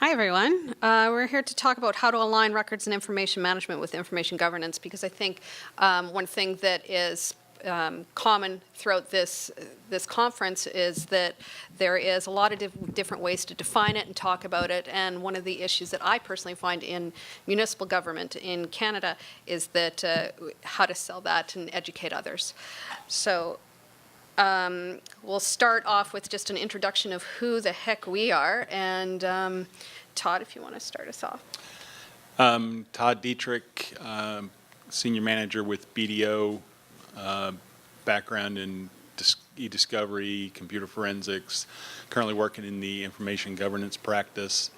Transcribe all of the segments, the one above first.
Hi, everyone. We're here to talk about how to align records and information management with information governance, because I think one thing that is common throughout this conference is that there is a lot of different ways to define it and talk about it. And one of the issues that I personally find in municipal government in Canada is that how to sell that and educate others. So we'll start off with just an introduction of who the heck we are. And Todd, if you want to start us off. Todd Dietrich, Senior Manager with BDO, background in e-discovery, computer forensics, currently working in the information governance practice.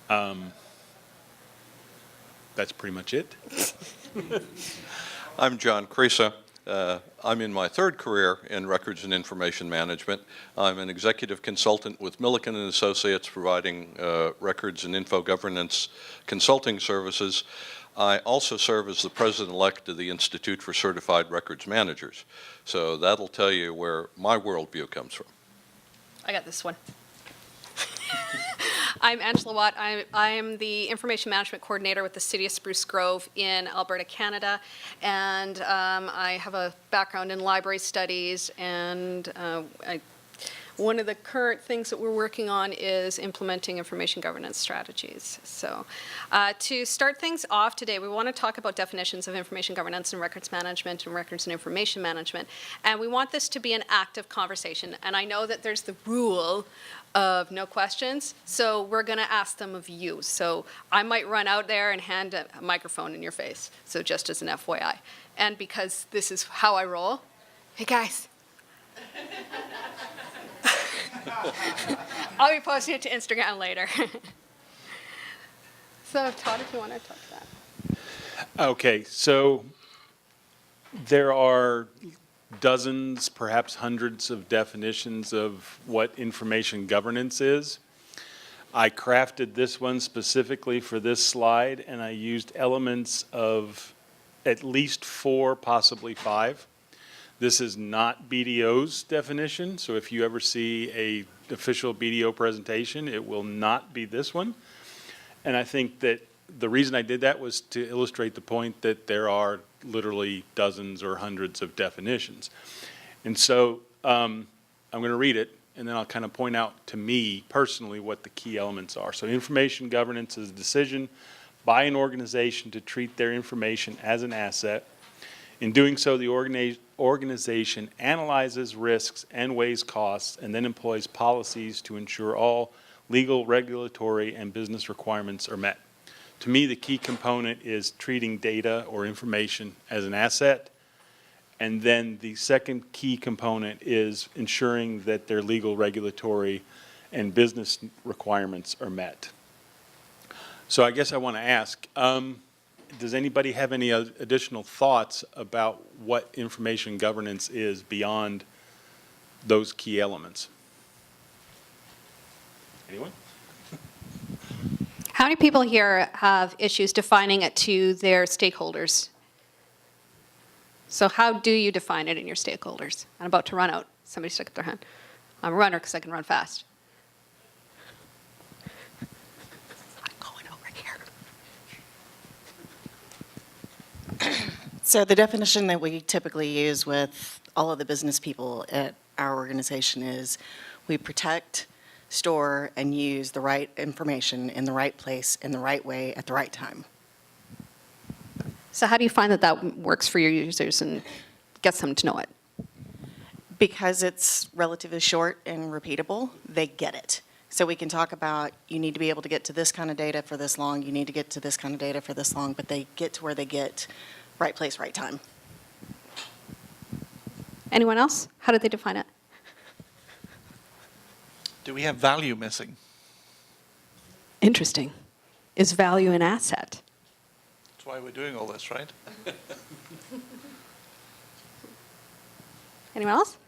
That's pretty much it. I'm John Krysa. I'm in my third career in records and information management. I'm an executive consultant with Milliken & Associates, providing records and info governance consulting services. I also serve as the president-elect of the Institute for Certified Records Managers. So that'll tell you where my worldview comes from. I got this one. I'm Angela Watt. I'm the Information Management Coordinator with the City of Spruce Grove in Alberta, Canada. And I have a background in library studies, and one of the current things that we're working on is implementing information governance strategies. So to start things off today, we want to talk about definitions of information governance and records management and records and information management. And we want this to be an active conversation. And I know that there's the rule of no questions, so we're going to ask them of you. So I might run out there and hand a microphone in your face, so just as an FYI. And because this is how I roll, hey guys. I'll be posting it to Instagram later. So Todd, if you want to talk to that. Okay, so there are dozens, perhaps hundreds of definitions of what information governance is. I crafted this one specifically for this slide, and I used elements of at least 4, possibly 5. This is not BDO's definition, so if you ever see an official BDO presentation, it will not be this one. And I think that the reason I did that was to illustrate the point that there are literally dozens or hundreds of definitions. And so I'm going to read it, and then I'll kind of point out to me personally what the key elements are. So information governance is a decision by an organization to treat their information as an asset. In doing so, the organization analyzes risks and weighs costs, and then employs policies to ensure all legal, regulatory, and business requirements are met. To me, the key component is treating data or information as an asset, and then the second key component is ensuring that their legal, regulatory, and business requirements are met. So I guess I want to ask, does anybody have any additional thoughts about what information governance is beyond those key elements? Anyone? How many people here have issues defining it to their stakeholders? So how do you define it in your stakeholders? I'm about to run out. Somebody stuck up their hand. I'm a runner because I can run fast. I'm going over here. So the definition that we typically use with all of the business people at our organization is we protect, store, and use the right information in the right place, in the right way, at the right time. So how do you find that that works for your users and gets them to know it? Because it's relatively short and repeatable, they get it. So we can talk about, you need to be able to get to this kind of data for this long, you need to get to this kind of data for this long, but they get to where they get right place, right time. Anyone else? How do they define it? Do we have value missing? Interesting. Is value an asset? That's why we're doing all this, right? Anyone else?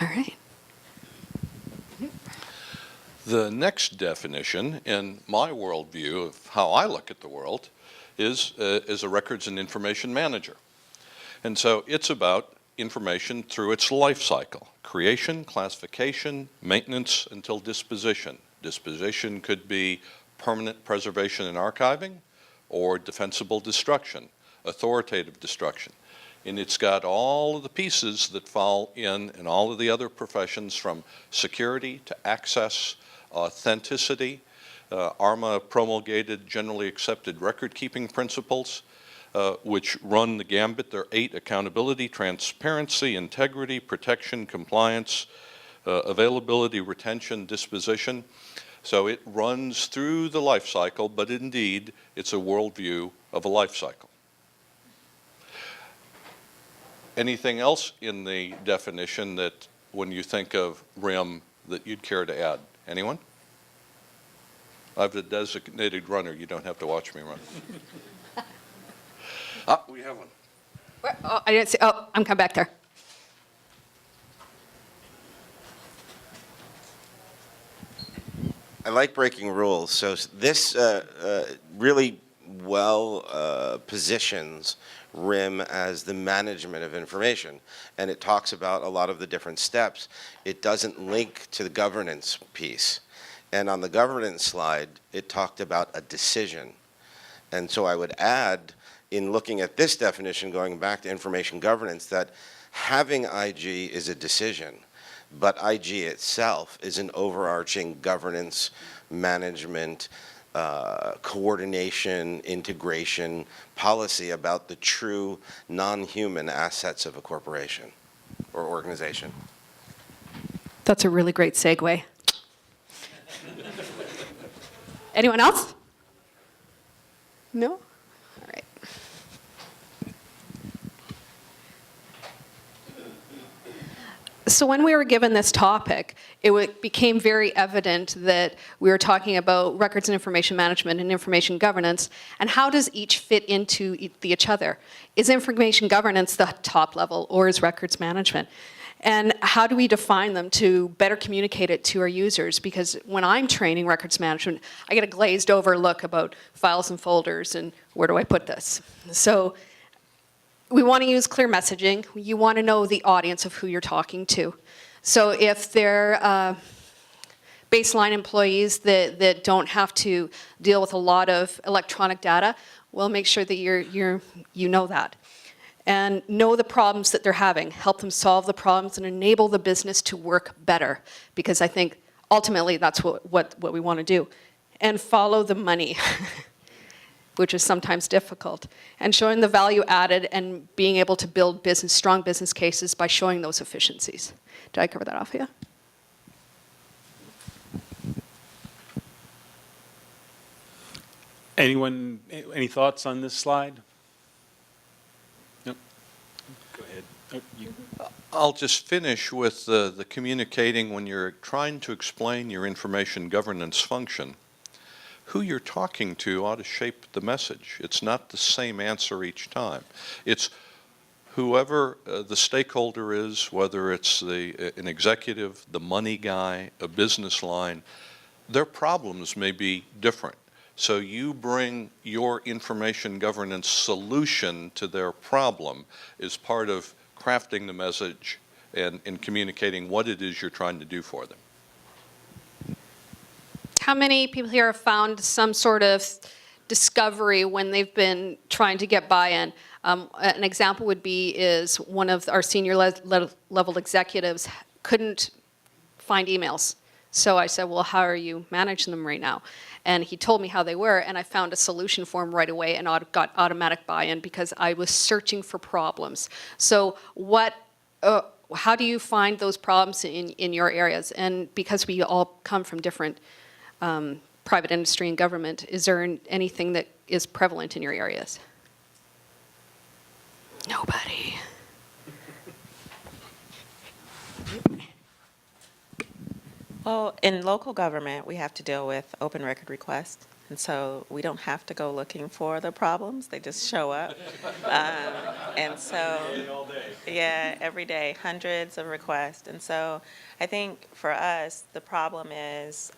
All right. The next definition, in my worldview of how I look at the world, is a records and information manager. And so it's about information through its life cycle: creation, classification, maintenance, until disposition. Disposition could be permanent preservation and archiving, or defensible destruction, authoritative destruction. And it's got all of the pieces that fall in all of the other professions, from security to access, authenticity. ARMA promulgated generally accepted record-keeping principles, which run the gambit. There are 8: accountability, transparency, integrity, protection, compliance, availability, retention, disposition. So it runs through the life cycle, but indeed, it's a worldview of a life cycle. Anything else in the definition that, when you think of RIM, that you'd care to add? Anyone? I have a designated runner. You don't have to watch me run. We have one. Oh, I didn't see. Oh, I'm coming back there. I like breaking rules, so this really well positions RIM as the management of information, and it talks about a lot of the different steps. It doesn't link to the governance piece, and on the governance slide, it talked about a decision. And so I would add, in looking at this definition, going back to information governance, that having IG is a decision, but IG itself is an overarching governance, management, coordination, integration policy about the true non-human assets of a corporation or organization. That's a really great segue. Anyone else? No? All right. So when we were given this topic, it became very evident that we were talking about records and information management and information governance, and how does each fit into each other? Is information governance the top level, or is records management? And how do we define them to better communicate it to our users? Because when I'm training records management, I get a glazed over look about files and folders and where do I put this? So we want to use clear messaging. You want to know the audience of who you're talking to. So if they're baseline employees that don't have to deal with a lot of electronic data, we'll make sure that you know that. And know the problems that they're having, help them solve the problems and enable the business to work better. Because I think ultimately that's what we want to do. And follow the money, which is sometimes difficult. And showing the value added and being able to build strong business cases by showing those efficiencies. Did I cover that off here? Anyone, any thoughts on this slide? No? Go ahead. Oh, you. I'll just finish with the communicating. When you're trying to explain your information governance function, who you're talking to ought to shape the message. It's not the same answer each time. It's whoever the stakeholder is, whether it's an executive, the money guy, a business line, their problems may be different. So you bring your information governance solution to their problem as part of crafting the message and communicating what it is you're trying to do for them. How many people here have found some sort of discovery when they've been trying to get buy-in? An example would be is one of our senior level executives couldn't find emails. So I said, well, how are you managing them right now? And he told me how they were, and I found a solution for him right away and got automatic buy-in because I was searching for problems. So how do you find those problems in your areas? And because we all come from different private industry and government, is there anything that is prevalent in your areas? Nobody. Well, in local government, we have to deal with open record requests. And so we don't have to go looking for the problems. They just show up. And so, yeah, every day, hundreds of requests. And so I think for us, the problem is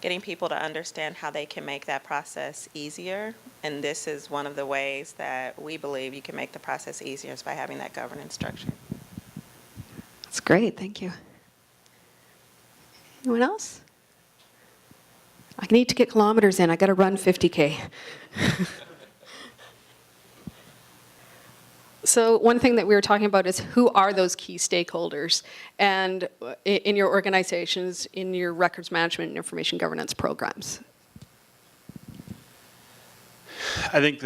getting people to understand how they can make that process easier. And this is one of the ways that we believe you can make the process easier is by having that governance structure. That's great, thank you. Anyone else? I need to get kilometers in. I got to run 50K. So one thing that we were talking about is who are those key stakeholders and in your organizations, in your records management and information governance programs? I think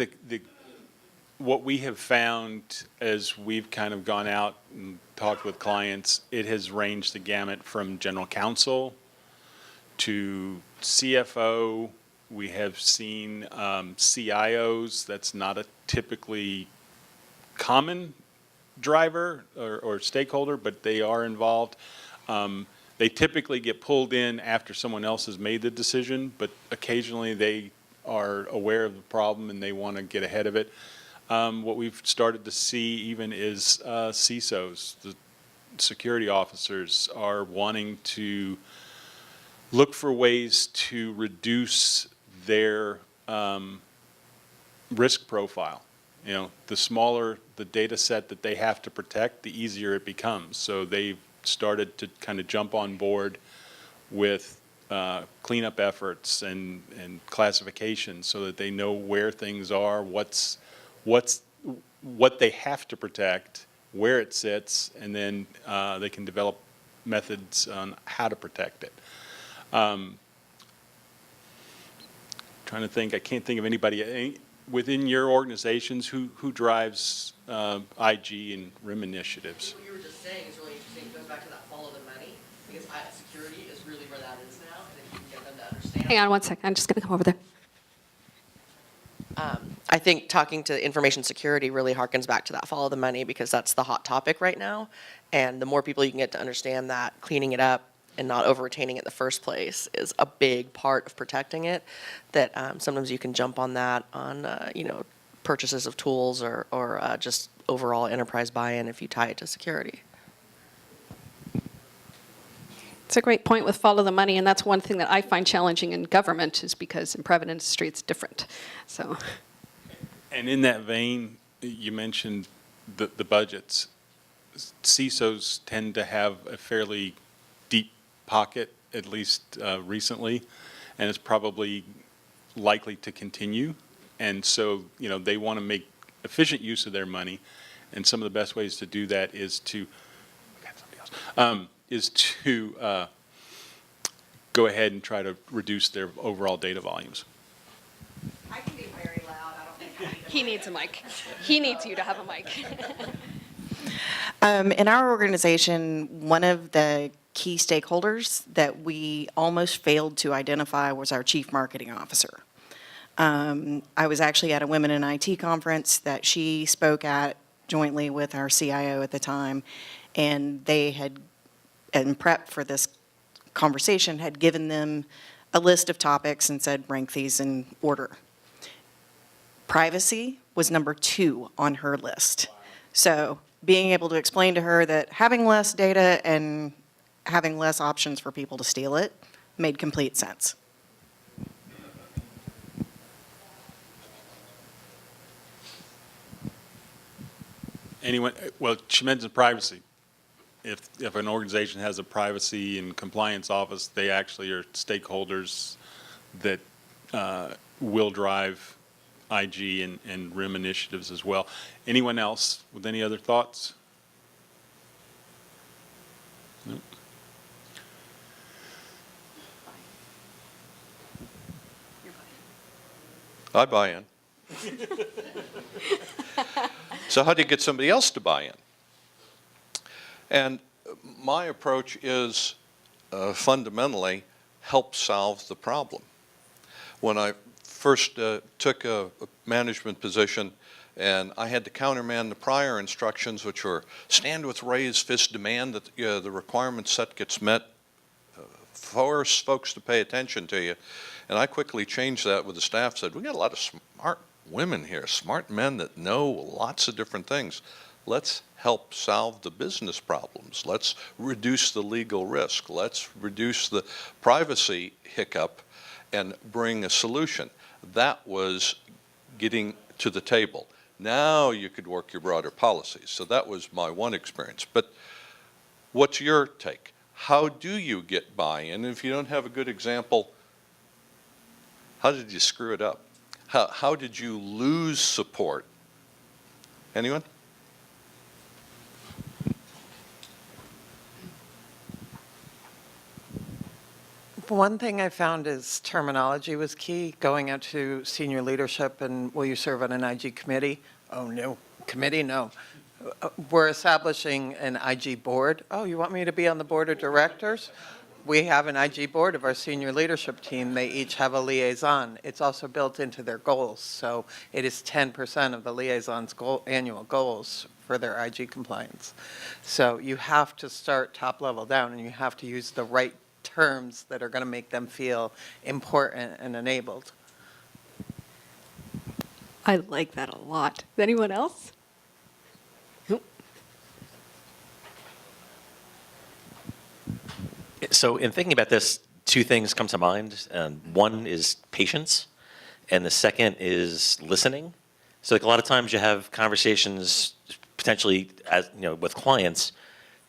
what we have found as we've kind of gone out and talked with clients, it has ranged the gamut from general counsel to CFO. We have seen CIOs. That's not a typically common driver or stakeholder, but they are involved. They typically get pulled in after someone else has made the decision, but occasionally they are aware of the problem and they want to get ahead of it. What we've started to see even is CISOs, the security officers, are wanting to look for ways to reduce their risk profile. You know, the smaller the data set that they have to protect, the easier it becomes. So they've started to kind of jump on board with cleanup efforts and classification so that they know where things are, what they have to protect, where it sits, and then they can develop methods on how to protect it. Trying to think, I can't think of anybody within your organizations who drives IG and RIM initiatives. What you were just saying is really interesting. It goes back to that follow the money, because security is really where that is now, and if you can get them to understand. Hang on one second. I'm just going to come over there. I think talking to information security really harkens back to that follow the money, because that's the hot topic right now. And the more people you can get to understand that, cleaning it up and not over-retaining it in the first place is a big part of protecting it, that sometimes you can jump on that on, purchases of tools or just overall enterprise buy-in if you tie it to security. It's a great point with follow the money, and that's one thing that I find challenging in government is because in private industry it's different. So. And in that vein, you mentioned the budgets. CISOs tend to have a fairly deep pocket, at least recently, and it's probably likely to continue. And so, they want to make efficient use of their money, and some of the best ways to do that is to go ahead and try to reduce their overall data volumes. I can be very loud. I don't think He needs a mic. He needs you to have a mic. In our organization, one of the key stakeholders that we almost failed to identify was our chief marketing officer. I was actually at a Women in IT conference that she spoke at jointly with our CIO at the time, and they had, in prep for this conversation, had given them a list of topics and said, rank these in order. Privacy was number 2 on her list. So being able to explain to her that having less data and having less options for people to steal it made complete sense. Anyone? Well, she mentioned privacy. If an organization has a privacy and compliance office, they actually are stakeholders that will drive IG and RIM initiatives as well. Anyone else with any other thoughts? Nope. I buy in. So how do you get somebody else to buy in? And my approach is fundamentally help solve the problem. When I first took a management position and I had to countermand the prior instructions, which were stand with raised fist, demand that the requirement set gets met, force folks to pay attention to you. And I quickly changed that with the staff, said, we got a lot of smart women here, smart men that know lots of different things. Let's help solve the business problems. Let's reduce the legal risk. Let's reduce the privacy hiccup and bring a solution. That was getting to the table. Now you could work your broader policies. So that was my one experience. But what's your take? How do you get buy-in? If you don't have a good example, how did you screw it up? How did you lose support? Anyone? One thing I found is terminology was key, going out to senior leadership and will you serve on an IG committee? Oh, no. Committee? No. We're establishing an IG board. Oh, you want me to be on the board of directors? We have an IG board of our senior leadership team. They each have a liaison. It's also built into their goals. So it is 10% of the liaison's annual goals for their IG compliance. So you have to start top level down and you have to use the right terms that are going to make them feel important and enabled. I like that a lot. Anyone else? So in thinking about this, two things come to mind. One is patience, and the second is listening. So like a lot of times you have conversations potentially with clients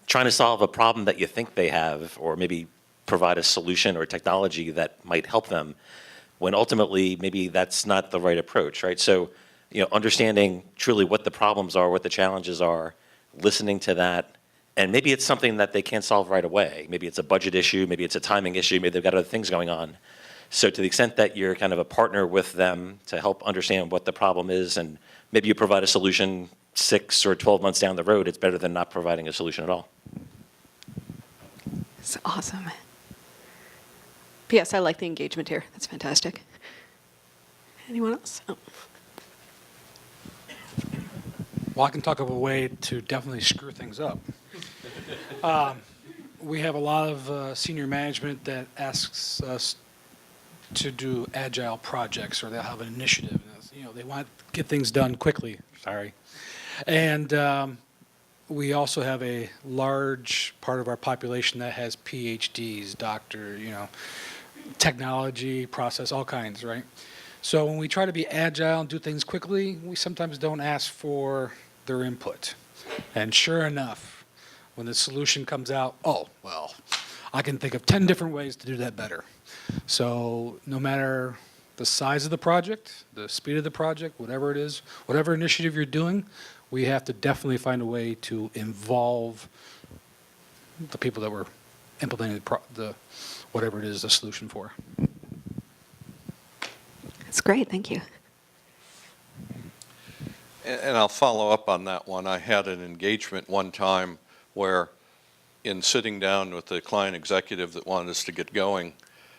trying to solve a problem that you think they have, or maybe provide a solution or technology that might help them, when ultimately maybe that's not the right approach, right? So, understanding truly what the problems are, what the challenges are, listening to that, and maybe it's something that they can't solve right away. Maybe it's a budget issue, maybe it's a timing issue, maybe they've got other things going on. So to the extent that you're kind of a partner with them to help understand what the problem is, and maybe you provide a solution 6 or 12 months down the road, it's better than not providing a solution at all. It's awesome. P.S. I like the engagement here. That's fantastic. Anyone else? Oh. Well, I can talk of a way to definitely screw things up. We have a lot of senior management that asks us to do agile projects, or they'll have an initiative. They want to get things done quickly. Sorry. And we also have a large part of our population that has PhDs, doctor, technology, process, all kinds, right? So when we try to be agile and do things quickly, we sometimes don't ask for their input. And sure enough, when the solution comes out, oh, well, I can think of 10 different ways to do that better. So no matter the size of the project, the speed of the project, whatever it is, whatever initiative you're doing, we have to definitely find a way to involve the people that we're implementing the whatever it is the solution for. That's great. Thank you. And I'll follow up on that one. I had an engagement one time where, in sitting down with the client executive that wanted us to get going,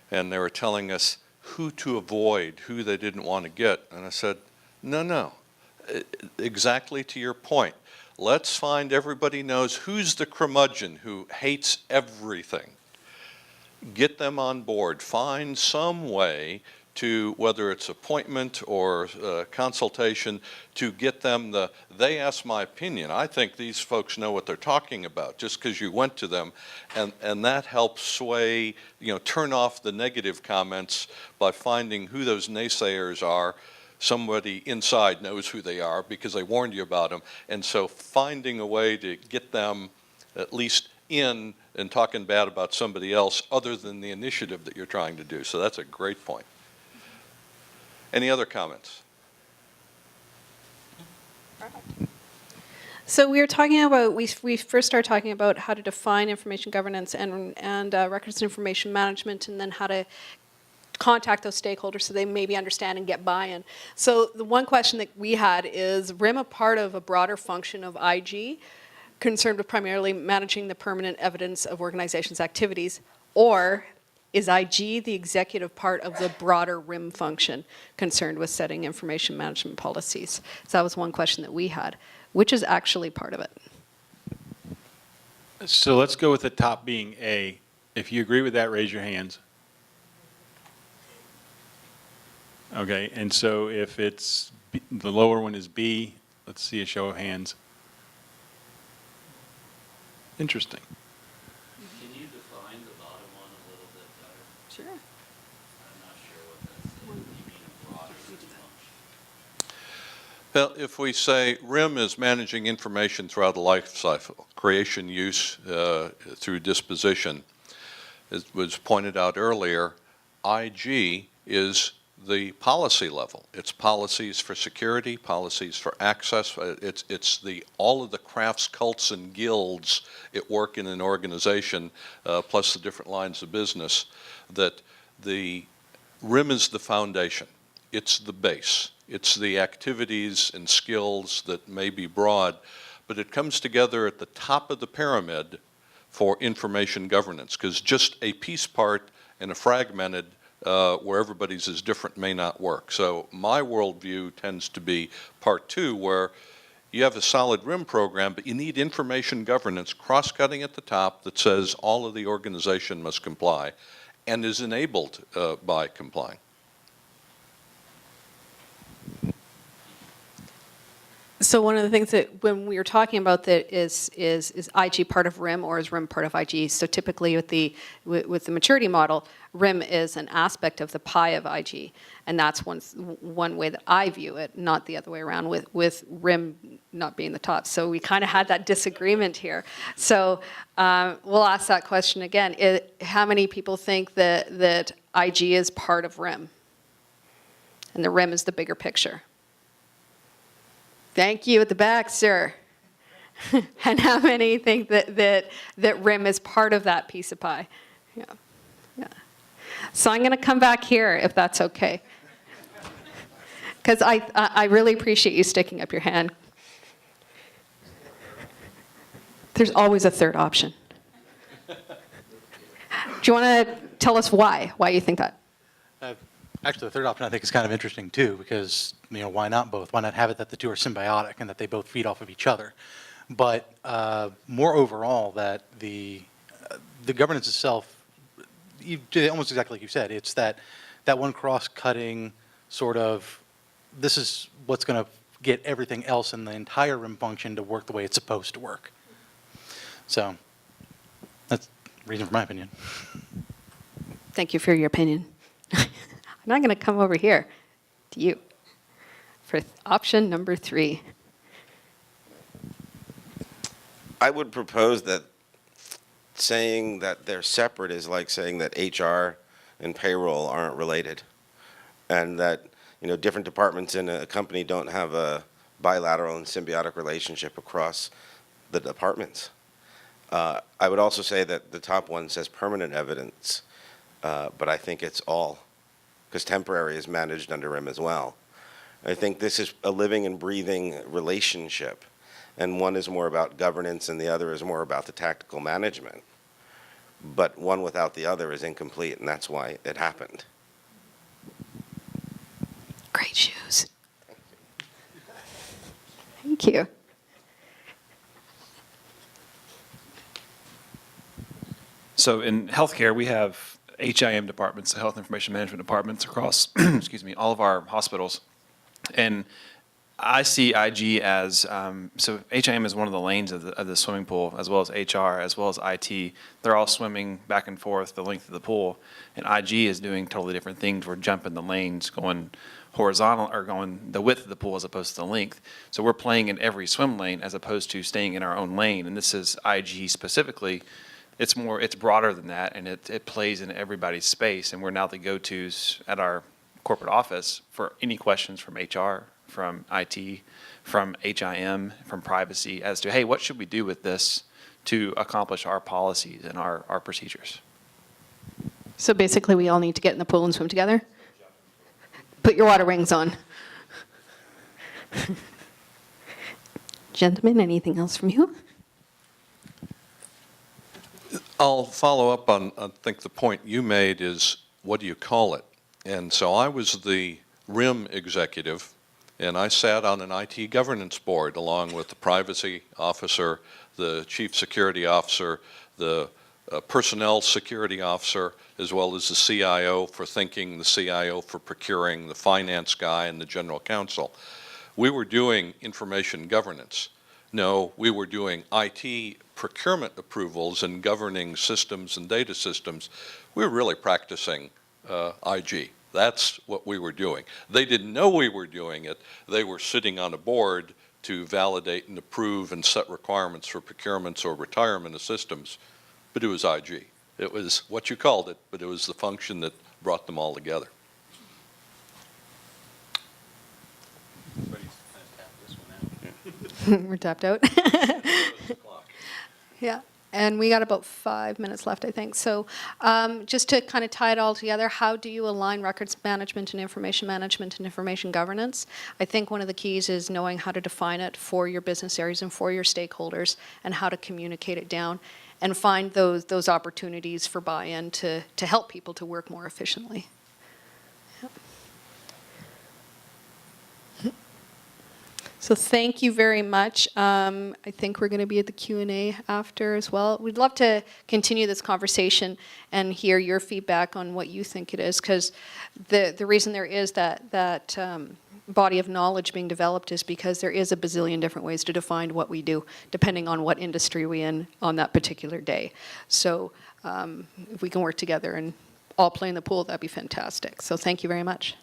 and they were telling us who to avoid, who they didn't want to get. And I said, no, exactly to your point. Let's find everybody knows who's the curmudgeon who hates everything. Get them on board. Find some way to, whether it's appointment or consultation, to get them they ask my opinion. I think these folks know what they're talking about just because you went to them. And that helps sway, turn off the negative comments by finding who those naysayers are. Somebody inside knows who they are because they warned you about them. And so finding a way to get them at least in and talking bad about somebody else other than the initiative that you're trying to do. So that's a great point. Any other comments? So we were talking about, we first started talking about how to define information governance and records and information management, and then how to contact those stakeholders so they maybe understand and get buy-in. So the one question that we had is RIM a part of a broader function of IG, concerned with primarily managing the permanent evidence of organizations' activities, or is IG the executive part of the broader RIM function concerned with setting information management policies? So that was one question that we had. Which is actually part of it? So let's go with the top being A. If you agree with that, raise your hands. Okay, and so if it's B, the lower one is B, let's see a show of hands. Interesting. Can you define the bottom one a little bit better? Sure. I'm not sure what that's, you mean broader than much. Well, if we say RIM is managing information throughout the life cycle, creation, use, through disposition, as was pointed out earlier, IG is the policy level. It's policies for security, policies for access. It's all of the crafts, cults, and guilds at work in an organization, plus the different lines of business, that the RIM is the foundation. It's the base. It's the activities and skills that may be broad, but it comes together at the top of the pyramid for information governance, because just a piece part and a fragmented where everybody's is different may not work. So my worldview tends to be part two, where you have a solid RIM program, but you need information governance, cross-cutting at the top that says all of the organization must comply and is enabled by complying. So one of the things that when we were talking about that is IG part of RIM or is RIM part of IG? So typically with the maturity model, RIM is an aspect of the pie of IG, and that's one way that I view it, not the other way around with RIM not being the top. So we kind of had that disagreement here. So we'll ask that question again. How many people think that IG is part of RIM? And the RIM is the bigger picture. Thank you at the back, sir. And how many think that RIM is part of that piece of pie? Yeah. So I'm going to come back here, if that's okay. Because I really appreciate you sticking up your hand. There's always a third option. Do you want to tell us why you think that? Actually, the third option I think is kind of interesting too, because why not both? Why not have it that the two are symbiotic and that they both feed off of each other? But more overall, that the governance itself, almost exactly like you said, it's that one cross-cutting sort of, this is what's going to get everything else in the entire RIM function to work the way it's supposed to work. So that's the reason for my opinion. Thank you for your opinion. And I'm going to come over here to you for option number 3. I would propose that saying that they're separate is like saying that HR and payroll aren't related, and that different departments in a company don't have a bilateral and symbiotic relationship across the departments. I would also say that the top one says permanent evidence, but I think it's all, because temporary is managed under RIM as well. I think this is a living and breathing relationship, and one is more about governance and the other is more about the tactical management. But one without the other is incomplete, and that's why it happened. Great shoes. Thank you. So in healthcare, we have HIM departments, health information management departments across, excuse me, all of our hospitals. And I see IG as, so HIM is one of the lanes of the swimming pool, as well as HR, as well as IT. They're all swimming back and forth the length of the pool. And IG is doing totally different things. We're jumping the lanes, going horizontal, or going the width of the pool as opposed to the length. So we're playing in every swim lane as opposed to staying in our own lane. And this is IG specifically. It's broader than that, and it plays in everybody's space. And we're now the go-tos at our corporate office for any questions from HR, from IT, from HIM, from privacy, as to, hey, what should we do with this to accomplish our policies and our procedures? So basically, we all need to get in the pool and swim together? Put your water rings on. Gentlemen, anything else from you? I'll follow up on, I think the point you made is, what do you call it? And so I was the RIM executive, and I sat on an IT governance board along with the privacy officer, the chief security officer, the personnel security officer, as well as the CIO for thinking, the CIO for procuring, the finance guy, and the general counsel. We were doing information governance. No, we were doing IT procurement approvals and governing systems and data systems, we were really practicing IG. That's what we were doing. They didn't know we were doing it. They were sitting on a board to validate and approve and set requirements for procurements or retirement of systems, but it was IG. It was what you called it, but it was the function that brought them all together. We're tapped out. Yeah, and we got about 5 minutes left, I think. So just to kind of tie it all together, how do you align records management and information governance? I think one of the keys is knowing how to define it for your business areas and for your stakeholders and how to communicate it down and find those opportunities for buy-in to help people to work more efficiently. So thank you very much. I think we're going to be at the Q&A after as well. We'd love to continue this conversation and hear your feedback on what you think it is, because the reason there is that body of knowledge being developed is because there is a bazillion different ways to define what we do, depending on what industry we're in on that particular day. So if we can work together and all play in the pool, that'd be fantastic. So thank you very much.